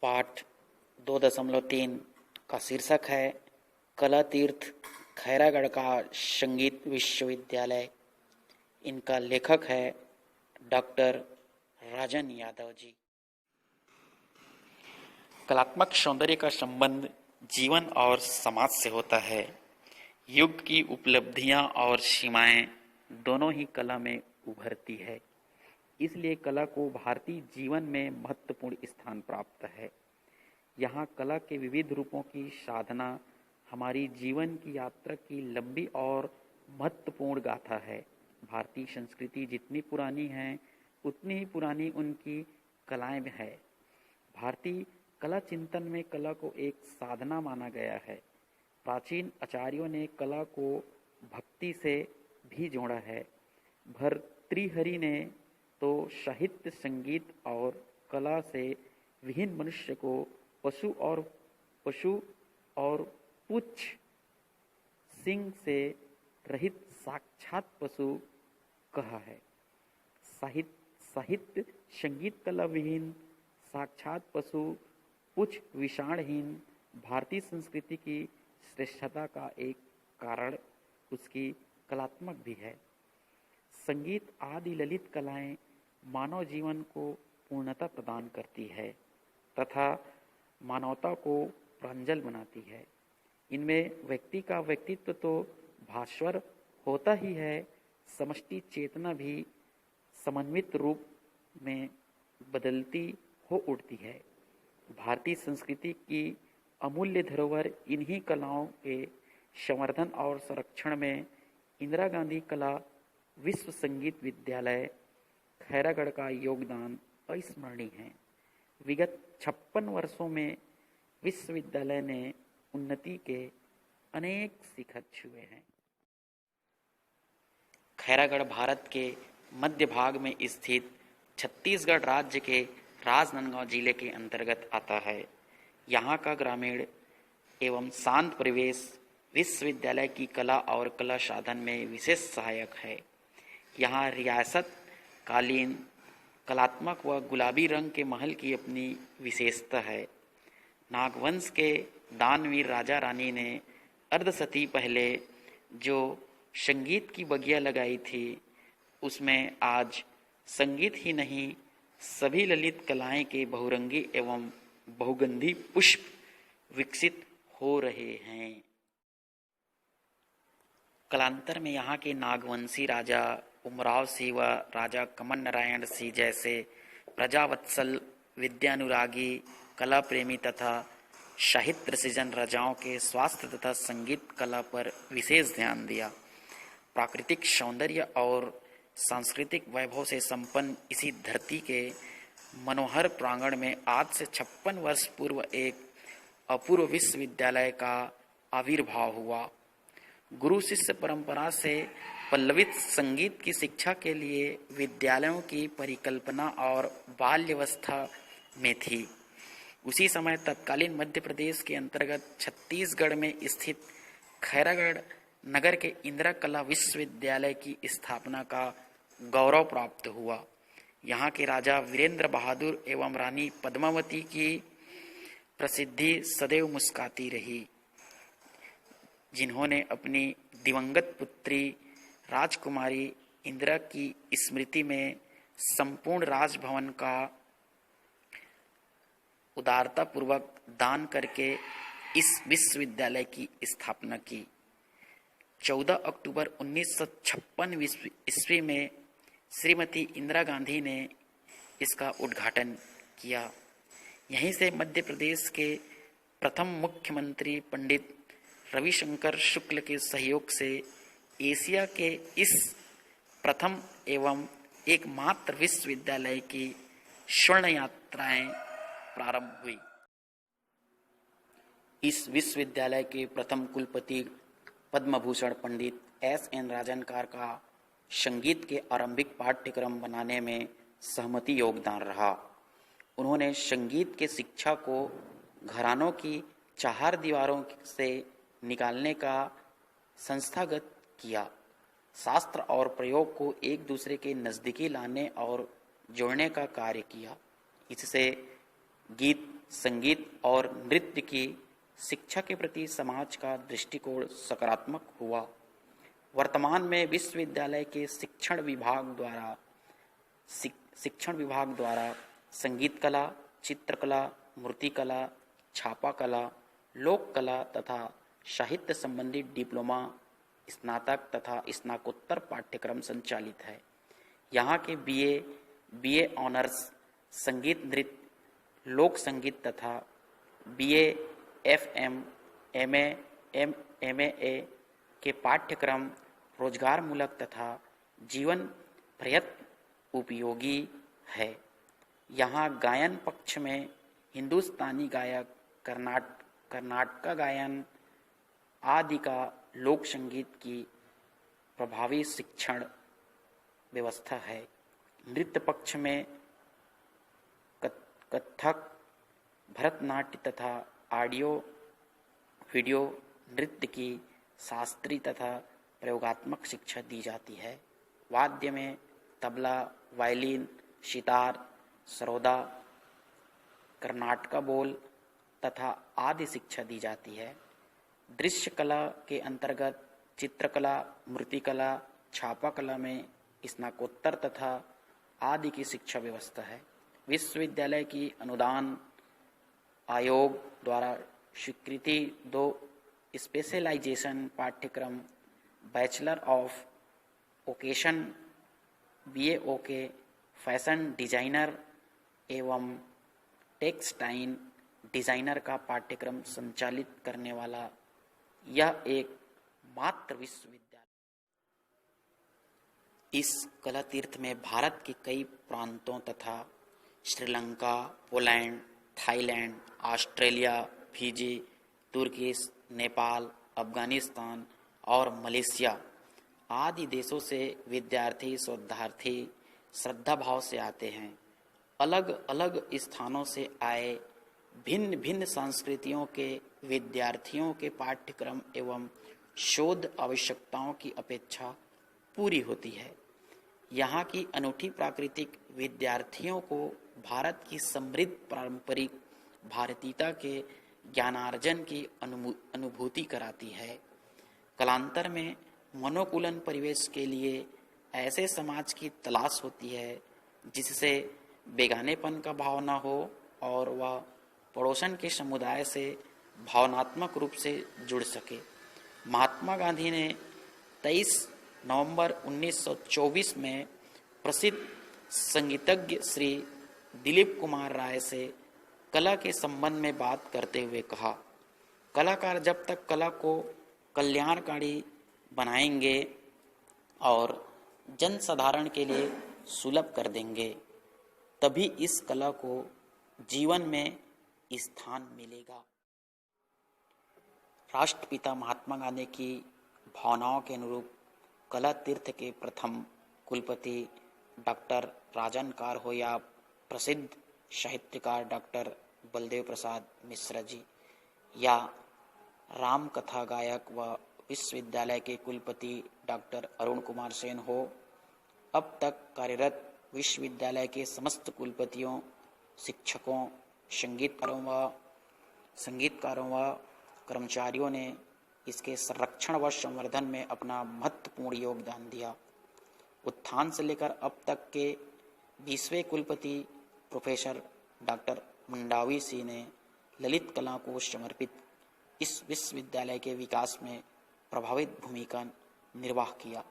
पाठ 2.3 का शीर्षक है कला तीर्थ खैरागढ़ का संगीत विश्वविद्यालय। इनका लेखक है डॉक्टर राजन यादव जी। कलात्मक सौंदर्य का संबंध जीवन और समाज से होता है। युग की उपलब्धियां और सीमाएं दोनों ही कला में उभरती है, इसलिए कला को भारतीय जीवन में महत्वपूर्ण स्थान प्राप्त है। यहाँ कला के विविध रूपों की साधना हमारी जीवन की यात्रा की लंबी और महत्वपूर्ण गाथा है। भारतीय संस्कृति जितनी पुरानी है उतनी ही पुरानी उनकी कलाएं भी है। भारतीय कला चिंतन में कला को एक साधना माना गया है। प्राचीन आचार्यों ने कला को भक्ति से भी जोड़ा है। भर्तृहरि ने तो साहित्य, संगीत और कला से विहीन मनुष्य को पशु और पुच्छ सिंह से रहित साक्षात पशु कहा है। साहित्य संगीत कला विहीन साक्षात पशु पुच्छ विषाणहीन भारतीय संस्कृति की श्रेष्ठता का एक कारण उसकी कलात्मक भी है। संगीत आदि ललित कलाएं मानव जीवन को पूर्णता प्रदान करती है तथा मानवता को प्रांजल बनाती है। इनमें व्यक्ति का व्यक्तित्व तो भास्वर होता ही है, समष्टि चेतना भी समन्वित रूप में बदलती हो उठती है। भारतीय संस्कृति की अमूल्य धरोहर इन्हीं कलाओं के संवर्धन और संरक्षण में इंदिरा गांधी कला विश्व संगीत विद्यालय खैरागढ़ का योगदान अविस्मरणीय है। विगत 56 वर्षों में विश्वविद्यालय ने उन्नति के अनेक शिखर छुए हैं। खैरागढ़ भारत के मध्य भाग में स्थित छत्तीसगढ़ राज्य के राजनांदगांव जिले के अंतर्गत आता है। यहाँ का ग्रामीण एवं शांत परिवेश विश्वविद्यालय की कला और कला साधन में विशेष सहायक है। यहाँ रियासत कालीन कलात्मक व गुलाबी रंग के महल की अपनी विशेषता है। नागवंश के दानवीर राजा रानी ने अर्धशती पहले जो संगीत की बगिया लगाई थी, उसमें आज संगीत ही नहीं सभी ललित कलाएं के बहुरंगी एवं बहुगंधी पुष्प विकसित हो रहे हैं। कालांतर में यहाँ के नागवंशी राजा उमराव सिंह व राजा कमल नारायण सिंह जैसे प्रजावत्सल, विद्यानुरागी, कला प्रेमी तथा साहित्य सृजन राजाओं के स्वास्थ्य तथा संगीत कला पर विशेष ध्यान दिया। प्राकृतिक सौंदर्य और सांस्कृतिक वैभव से संपन्न इसी धरती के मनोहर प्रांगण में आज से 56 वर्ष पूर्व एक अपूर्व विश्वविद्यालय का आविर्भाव हुआ। गुरु शिष्य परंपरा से पल्लवित संगीत की शिक्षा के लिए विद्यालयों की परिकल्पना और बाल्यावस्था में थी। उसी समय तत्कालीन मध्य प्रदेश के अंतर्गत छत्तीसगढ़ में स्थित खैरागढ़ नगर के इंदिरा कला विश्वविद्यालय की स्थापना का गौरव प्राप्त हुआ। यहाँ के राजा वीरेंद्र बहादुर एवं रानी पद्मावती की प्रसिद्धि सदैव मुस्काती रही, जिन्होंने अपनी दिवंगत पुत्री राजकुमारी इंदिरा की स्मृति में संपूर्ण राजभवन का उदारता पूर्वक दान करके इस विश्वविद्यालय की स्थापना की। 14 अक्टूबर 1956 ईस्वी में श्रीमती इंदिरा गांधी ने इसका उद्घाटन किया। यहीं से मध्य प्रदेश के प्रथम मुख्यमंत्री पंडित रविशंकर शुक्ल के सहयोग से एशिया के इस प्रथम एवं एकमात्र विश्वविद्यालय की स्वर्ण यात्राएं प्रारंभ हुई। इस विश्वविद्यालय के प्रथम कुलपति पद्मभूषण पंडित S.N. राजनकार का संगीत के आरंभिक पाठ्यक्रम बनाने में सहमति योगदान रहा। उन्होंने संगीत के शिक्षा को घरानों की चार दीवारों से निकालने का संस्थागत किया। शास्त्र और प्रयोग को एक दूसरे के नजदीकी लाने और जोड़ने का कार्य किया। इससे गीत, संगीत और नृत्य की शिक्षा के प्रति समाज का दृष्टिकोण सकारात्मक हुआ। वर्तमान में विश्वविद्यालय के शिक्षण विभाग द्वारा संगीत कला, चित्रकला, मूर्तिकला, छापा कला, लोक कला तथा साहित्य संबंधी डिप्लोमा, स्नातक तथा स्नातकोत्तर पाठ्यक्रम संचालित है। यहाँ के बीए ऑनर्स संगीत नृत्य, लोक संगीत तथा बीए, एफएम, एमए के पाठ्यक्रम रोजगारमूलक तथा जीवन पर्यंत उपयोगी है। यहाँ गायन पक्ष में हिंदुस्तानी गायक, कर्नाटका गायन आदि का लोक संगीत की प्रभावी शिक्षण व्यवस्था है। नृत्य पक्ष में कथक, भरतनाट्य तथा ऑडियो वीडियो नृत्य की शास्त्रीय तथा प्रयोगात्मक शिक्षा दी जाती है। वाद्य में तबला, वायलिन, सितार, सरोदा, कर्नाटका बोल तथा आदि शिक्षा दी जाती है। दृश्य कला के अंतर्गत चित्रकला, मूर्तिकला, छापा कला में स्नातकोत्तर तथा आदि की शिक्षा व्यवस्था है। विश्वविद्यालय की अनुदान आयोग द्वारा स्वीकृति 2 स्पेशलाइजेशन पाठ्यक्रम bachelor of vocation BAOK fashion designer एवं टेक्सटाइल डिजाइनर का पाठ्यक्रम संचालित करने वाला यह एक मात्र विश्वविद्यालय। इस कला तीर्थ में भारत के कई प्रांतों तथा Sri Lanka, Poland, Thailand, Australia, Fiji, तुर्की, नेपाल, अफगानिस्तान और मलेशिया आदि देशों से विद्यार्थी शोधार्थी श्रद्धा भाव से आते हैं। अलग अलग स्थानों से आए भिन्न भिन्न संस्कृतियों के विद्यार्थियों के पाठ्यक्रम एवं शोध आवश्यकताओं की अपेक्षा पूरी होती है। यहाँ की अनूठी प्राकृतिक विद्यार्थियों को भारत की समृद्ध पारंपरिक भारतीयता के ज्ञानार्जन की अनुभूति कराती है। कालांतर में मनोकूलन परिवेश के लिए ऐसे समाज की तलाश होती है जिससे बेगानेपन का भाव न हो और वह पड़ोसन के समुदाय से भावनात्मक रूप से जुड़ सके। महात्मा गांधी ने 23 नवंबर 1924 में प्रसिद्ध संगीतज्ञ श्री दिलीप कुमार राय से कला के संबंध में बात करते हुए कहा, कलाकार जब तक कला को कल्याणकारी बनाएंगे और जनसाधारण के लिए सुलभ कर देंगे, तभी इस कला को जीवन में स्थान मिलेगा। राष्ट्रपिता महात्मा गांधी की भावनाओं के अनुरूप कला तीर्थ के प्रथम कुलपति डॉक्टर राजनकार हो या प्रसिद्ध साहित्यकार डॉक्टर बलदेव प्रसाद मिश्र जी या राम कथा गायक व विश्वविद्यालय के कुलपति डॉक्टर अरुण कुमार सेन हो, अब तक कार्यरत विश्वविद्यालय के समस्त कुलपतियों, शिक्षकों, संगीतकारों व कर्मचारियों ने इसके संरक्षण व संवर्धन में अपना महत्वपूर्ण योगदान दिया। उत्थान से लेकर अब तक के 20वें कुलपति प्रोफेसर डॉक्टर मंडावी सिंह ने ललित कला को समर्पित इस विश्वविद्यालय के विकास में प्रभावित भूमिका निर्वाह किया।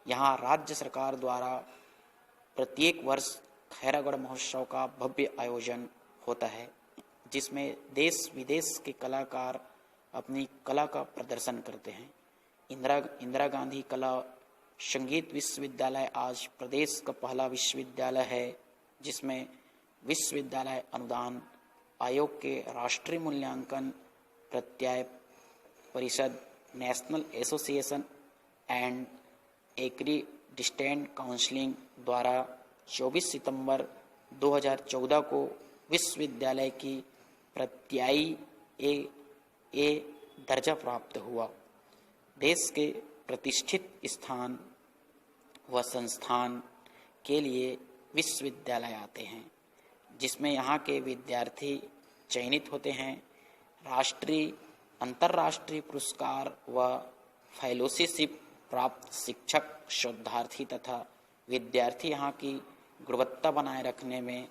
यहाँ राज्य सरकार द्वारा प्रत्येक वर्ष खैरागढ़ महोत्सव का भव्य आयोजन होता है, जिसमें देश विदेश के कलाकार अपनी कला का प्रदर्शन करते हैं। इंदिरा गांधी कला संगीत विश्वविद्यालय आज प्रदेश का पहला विश्वविद्यालय है जिसमें विश्वविद्यालय अनुदान आयोग के राष्ट्रीय मूल्यांकन प्रत्याय परिषद, national association and accreditation counselling द्वारा 24 सितंबर 2014 को विश्वविद्यालय की प्रत्यायी ए दर्जा प्राप्त हुआ। देश के प्रतिष्ठित स्थान व संस्थान के लिए विश्वविद्यालय आते हैं, जिसमें यहाँ के विद्यार्थी चयनित होते हैं। राष्ट्रीय अंतर्राष्ट्रीय पुरस्कार व फेलोशिप प्राप्त शिक्षक, शोधार्थी तथा विद्यार्थी यहाँ की गुणवत्ता बनाए रखने में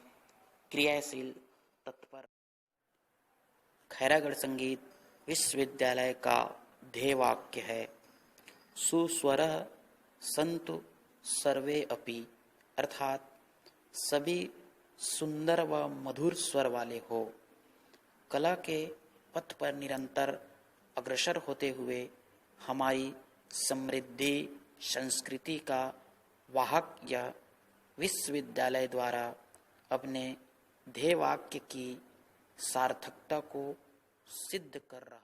क्रियाशील तत्पर। खैरागढ़ संगीत विश्वविद्यालय का ध्येय वाक्य है सुस्वरः सन्तु सर्वे अपि, अर्थात सभी सुंदर व मधुर स्वर वाले हो। कला के पथ पर निरंतर अग्रसर होते हुए हमारी समृद्धि संस्कृति का वाहक यह विश्वविद्यालय द्वारा अपने ध्येय वाक्य की सार्थकता को सिद्ध कर रहा